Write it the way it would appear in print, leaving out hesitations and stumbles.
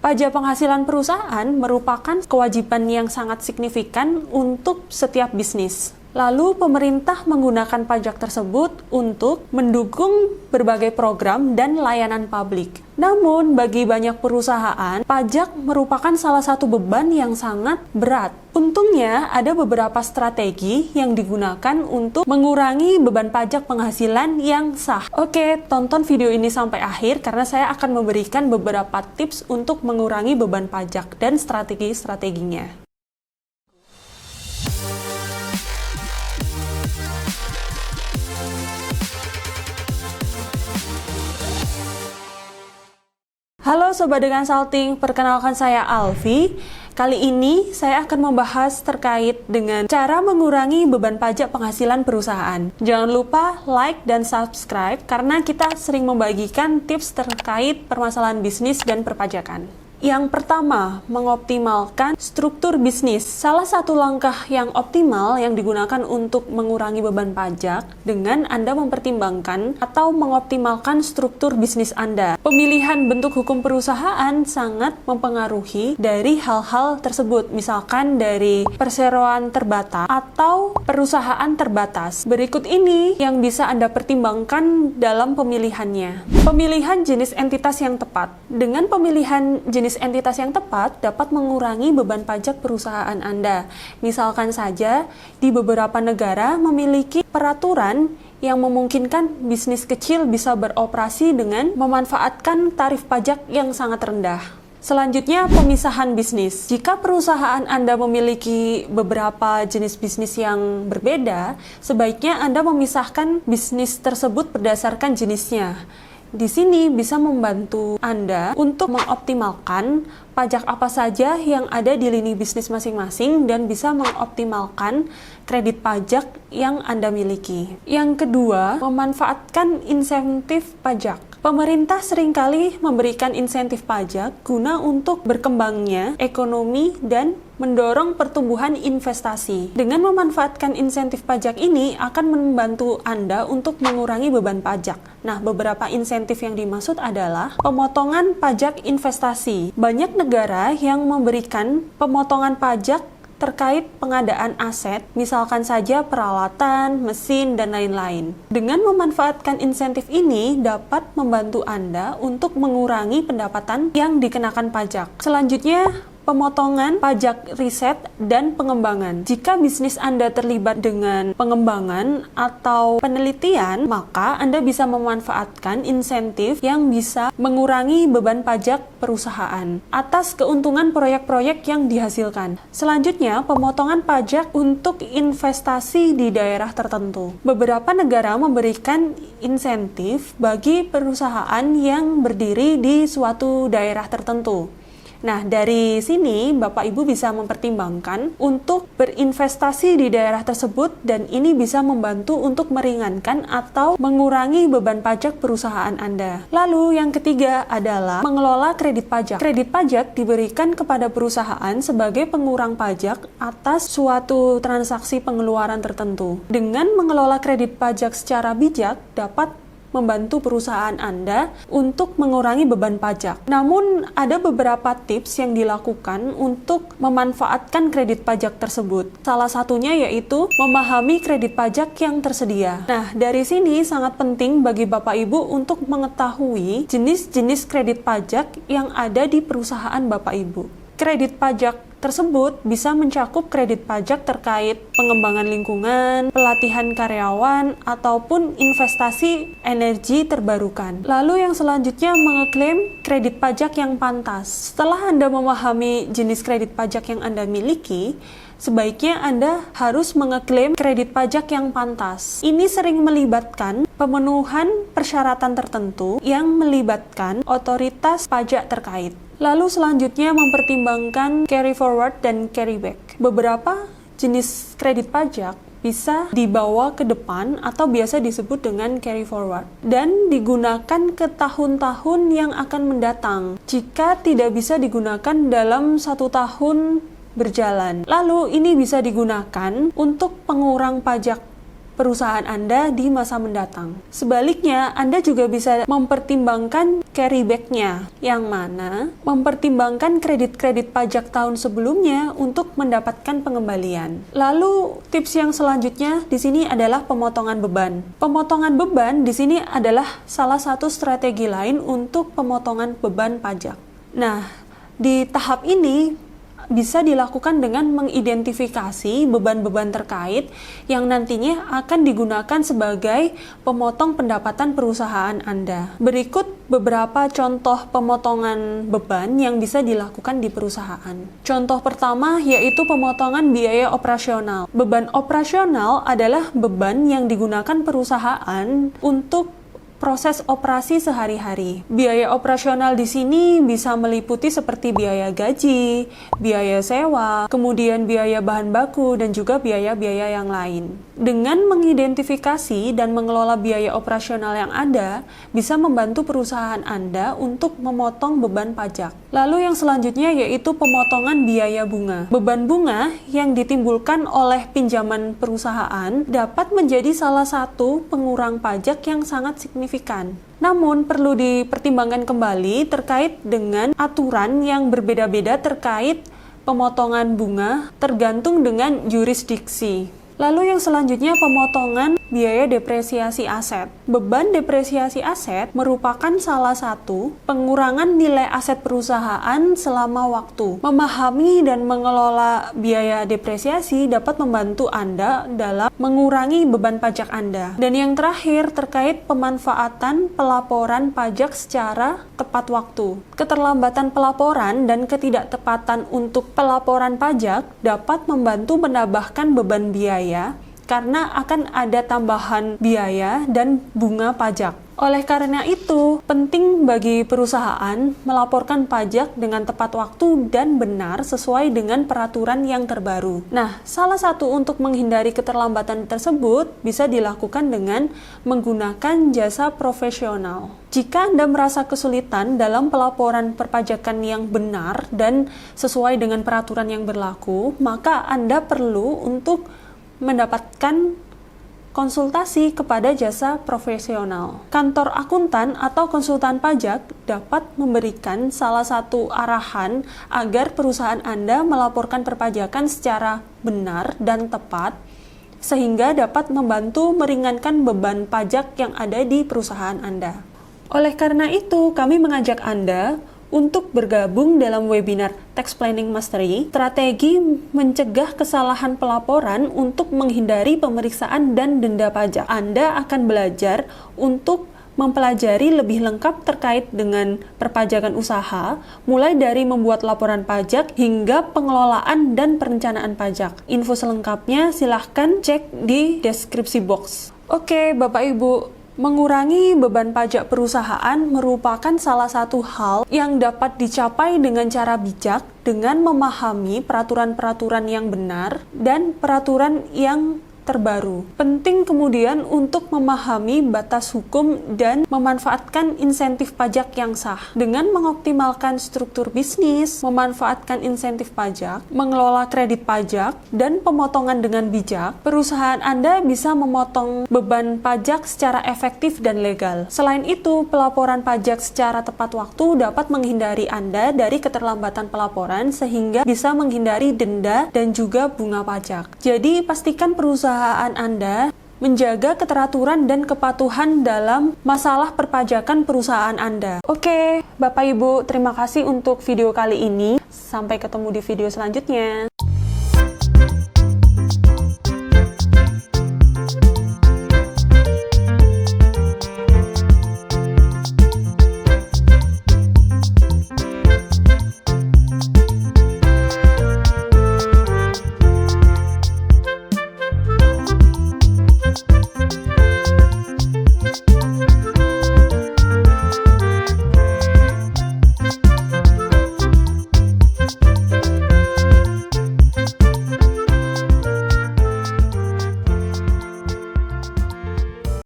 Pajak penghasilan perusahaan merupakan kewajiban yang sangat signifikan untuk setiap bisnis. Lalu pemerintah menggunakan pajak tersebut untuk mendukung berbagai program dan layanan publik. Namun, bagi banyak perusahaan, pajak merupakan salah satu beban yang sangat berat. Untungnya, ada beberapa strategi yang digunakan untuk mengurangi beban pajak penghasilan yang sah. Oke, tonton video ini sampai akhir karena saya akan memberikan beberapa tips untuk mengurangi beban pajak dan strategi-strateginya. Halo Sobat Dengan Salting, perkenalkan saya Alfi. Kali ini saya akan membahas terkait dengan cara mengurangi beban pajak penghasilan perusahaan. Jangan lupa like dan subscribe karena kita sering membagikan tips terkait permasalahan bisnis dan perpajakan. Yang pertama, mengoptimalkan struktur bisnis. Salah satu langkah yang optimal yang digunakan untuk mengurangi beban pajak dengan Anda mempertimbangkan atau mengoptimalkan struktur bisnis Anda. Pemilihan bentuk hukum perusahaan sangat mempengaruhi dari hal-hal tersebut, misalkan dari perseroan terbatas atau perusahaan terbatas. Berikut ini yang bisa Anda pertimbangkan dalam pemilihannya. Pemilihan jenis entitas yang tepat. Dengan pemilihan jenis entitas yang tepat dapat mengurangi beban pajak perusahaan Anda. Misalkan saja, di beberapa negara memiliki peraturan yang memungkinkan bisnis kecil bisa beroperasi dengan memanfaatkan tarif pajak yang sangat rendah. Selanjutnya, pemisahan bisnis. Jika perusahaan Anda memiliki beberapa jenis bisnis yang berbeda, sebaiknya Anda memisahkan bisnis tersebut berdasarkan jenisnya. Di sini bisa membantu Anda untuk mengoptimalkan pajak apa saja yang ada di lini bisnis masing-masing dan bisa mengoptimalkan kredit pajak yang Anda miliki. Yang kedua, memanfaatkan insentif pajak. Pemerintah seringkali memberikan insentif pajak guna untuk berkembangnya ekonomi dan mendorong pertumbuhan investasi. Dengan memanfaatkan insentif pajak ini akan membantu Anda untuk mengurangi beban pajak. Nah, beberapa insentif yang dimaksud adalah pemotongan pajak investasi. Banyak negara yang memberikan pemotongan pajak terkait pengadaan aset, misalkan saja peralatan, mesin, dan lain-lain. Dengan memanfaatkan insentif ini dapat membantu Anda untuk mengurangi pendapatan yang dikenakan pajak. Selanjutnya, pemotongan pajak riset dan pengembangan. Jika bisnis Anda terlibat dengan pengembangan atau penelitian, maka Anda bisa memanfaatkan insentif yang bisa mengurangi beban pajak perusahaan atas keuntungan proyek-proyek yang dihasilkan. Selanjutnya, pemotongan pajak untuk investasi di daerah tertentu. Beberapa negara memberikan insentif bagi perusahaan yang berdiri di suatu daerah tertentu. Nah, dari sini Bapak Ibu bisa mempertimbangkan untuk berinvestasi di daerah tersebut dan ini bisa membantu untuk meringankan atau mengurangi beban pajak perusahaan Anda. Lalu yang ketiga adalah mengelola kredit pajak. Kredit pajak diberikan kepada perusahaan sebagai pengurang pajak atas suatu transaksi pengeluaran tertentu. Dengan mengelola kredit pajak secara bijak dapat membantu perusahaan Anda untuk mengurangi beban pajak. Namun, ada beberapa tips yang dilakukan untuk memanfaatkan kredit pajak tersebut. Salah satunya yaitu memahami kredit pajak yang tersedia. Nah, dari sini sangat penting bagi Bapak Ibu untuk mengetahui jenis-jenis kredit pajak yang ada di perusahaan Bapak Ibu. Kredit pajak tersebut bisa mencakup kredit pajak terkait pengembangan lingkungan, pelatihan karyawan, ataupun investasi energi terbarukan. Lalu yang selanjutnya mengeklaim kredit pajak yang pantas. Setelah Anda memahami jenis kredit pajak yang Anda miliki, sebaiknya Anda harus mengeklaim kredit pajak yang pantas. Ini sering melibatkan pemenuhan persyaratan tertentu yang melibatkan otoritas pajak terkait. Lalu selanjutnya mempertimbangkan carry forward dan carry back. Beberapa jenis kredit pajak bisa dibawa ke depan atau biasa disebut dengan carry forward dan digunakan ke tahun-tahun yang akan mendatang jika tidak bisa digunakan dalam 1 tahun berjalan. Lalu ini bisa digunakan untuk pengurang pajak perusahaan Anda di masa mendatang. Sebaliknya, Anda juga bisa mempertimbangkan carryback-nya, yang mana mempertimbangkan kredit-kredit pajak tahun sebelumnya untuk mendapatkan pengembalian. Lalu, tips yang selanjutnya di sini adalah pemotongan beban. Pemotongan beban di sini adalah salah satu strategi lain untuk pemotongan beban pajak. Nah, di tahap ini bisa dilakukan dengan mengidentifikasi beban-beban terkait yang nantinya akan digunakan sebagai pemotong pendapatan perusahaan Anda. Berikut beberapa contoh pemotongan beban yang bisa dilakukan di perusahaan. Contoh pertama yaitu pemotongan biaya operasional. Beban operasional adalah beban yang digunakan perusahaan untuk proses operasi sehari-hari. Biaya operasional di sini bisa meliputi seperti biaya gaji, biaya sewa, kemudian biaya bahan baku, dan juga biaya-biaya yang lain. Dengan mengidentifikasi dan mengelola biaya operasional yang ada, bisa membantu perusahaan Anda untuk memotong beban pajak. Lalu yang selanjutnya yaitu pemotongan biaya bunga. Beban bunga yang ditimbulkan oleh pinjaman perusahaan dapat menjadi salah satu pengurang pajak yang sangat signifikan. Namun perlu dipertimbangkan kembali terkait dengan aturan yang berbeda-beda terkait pemotongan bunga tergantung dengan jurisdiksi. Lalu yang selanjutnya pemotongan biaya depresiasi aset. Beban depresiasi aset merupakan salah satu pengurangan nilai aset perusahaan selama waktu. Memahami dan mengelola biaya depresiasi dapat membantu Anda dalam mengurangi beban pajak Anda. Dan yang terakhir terkait pemanfaatan pelaporan pajak secara tepat waktu. Keterlambatan pelaporan dan ketidaktepatan untuk pelaporan pajak dapat membantu menambahkan beban biaya karena akan ada tambahan biaya dan bunga pajak. Oleh karena itu, penting bagi perusahaan melaporkan pajak dengan tepat waktu dan benar sesuai dengan peraturan yang terbaru. Nah, salah satu untuk menghindari keterlambatan tersebut bisa dilakukan dengan menggunakan jasa profesional. Jika Anda merasa kesulitan dalam pelaporan perpajakan yang benar dan sesuai dengan peraturan yang berlaku, maka Anda perlu untuk mendapatkan konsultasi kepada jasa profesional. Kantor akuntan atau konsultan pajak dapat memberikan salah satu arahan agar perusahaan Anda melaporkan perpajakan secara benar dan tepat, sehingga dapat membantu meringankan beban pajak yang ada di perusahaan Anda. Oleh karena itu, kami mengajak Anda untuk bergabung dalam webinar Tax Planning Mastery, strategi mencegah kesalahan pelaporan untuk menghindari pemeriksaan dan denda pajak. Anda akan belajar untuk mempelajari lebih lengkap terkait dengan perpajakan usaha, mulai dari membuat laporan pajak hingga pengelolaan dan perencanaan pajak. Info selengkapnya silahkan cek di deskripsi box. Oke, Bapak Ibu, mengurangi beban pajak perusahaan merupakan salah satu hal yang dapat dicapai dengan cara bijak dengan memahami peraturan-peraturan yang benar dan peraturan yang terbaru. Penting kemudian untuk memahami batas hukum dan memanfaatkan insentif pajak yang sah. Dengan mengoptimalkan struktur bisnis, memanfaatkan insentif pajak, mengelola kredit pajak, dan pemotongan dengan bijak, perusahaan Anda bisa memotong beban pajak secara efektif dan legal. Selain itu, pelaporan pajak secara tepat waktu dapat menghindari Anda dari keterlambatan pelaporan sehingga bisa menghindari denda dan juga bunga pajak. Jadi, pastikan perusahaan Anda menjaga keteraturan dan kepatuhan dalam masalah perpajakan perusahaan Anda. Oke, Bapak Ibu, terima kasih untuk video kali ini. Sampai ketemu di video selanjutnya.